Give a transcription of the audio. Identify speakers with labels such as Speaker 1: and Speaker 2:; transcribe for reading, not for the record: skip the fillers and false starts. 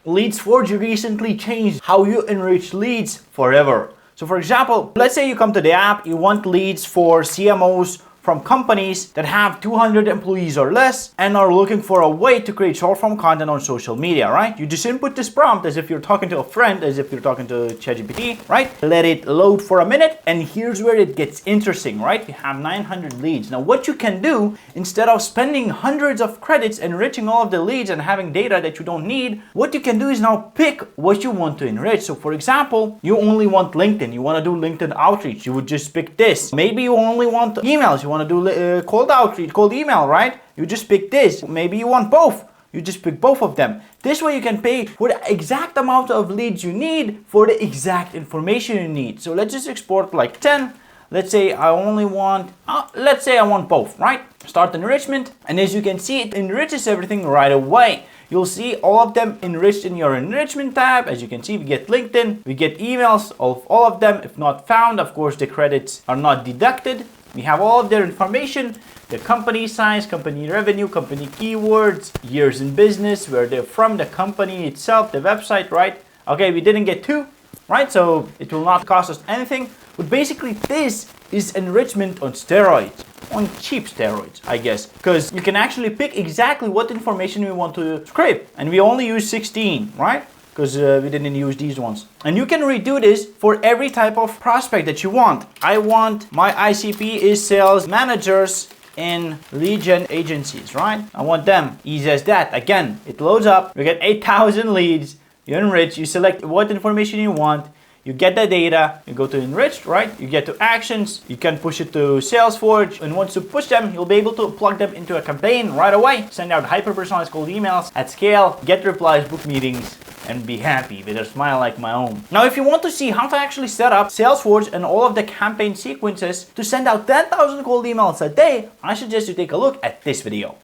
Speaker 1: Leads Forge recently changed how you enrich leads forever. So for example, let's say you come to the app, you want leads for CMOs from companies that have 200 employees or less and are looking for a way to create short form content on social media, right? You just input this prompt as if you're talking to a friend, as if you're talking to ChatGPT, right? Let it load for a minute, and here's where it gets interesting, right? We have 900 leads. Now what you can do, instead of spending hundreds of credits enriching all of the leads and having data that you don't need, what you can do is now pick what you want to enrich. So for example, you only want LinkedIn, you want to do LinkedIn outreach, you would just pick this. Maybe you only want emails, you want to do cold outreach, cold email, right? You just pick this. Maybe you want both. You just pick both of them. This way you can pay for the exact amount of leads you need for the exact information you need. So let's just export like 10. Let's say I only want, let's say I want both, right? Start enrichment. And as you can see, it enriches everything right away. You'll see all of them enriched in your enrichment tab. As you can see, we get LinkedIn, we get emails of all of them. If not found, of course, the credits are not deducted. We have all of their information, the company size, company revenue, company keywords, years in business, where they're from, the company itself, the website, right? Okay, we didn't get two, right? So it will not cost us anything. But basically this is enrichment on steroids, on cheap steroids, I guess. Because you can actually pick exactly what information we want to scrape. And we only use 16, right? Because we didn't use these ones. And you can redo this for every type of prospect that you want. I want my ICP is sales managers in lead gen agencies, right? I want them. Easy as that. Again, it loads up. You get 8,000 leads. You enrich. You select what information you want. You get the data, you go to enriched, right? You get to actions, you can push it to Salesforce, and once you push them, you'll be able to plug them into a campaign right away, send out hyper-personalized cold emails at scale, get replies, book meetings, and be happy with a smile like my own. Now, if you want to see how to actually set up Salesforce and all of the campaign sequences to send out 10,000 cold emails a day, I suggest you take a look at this video.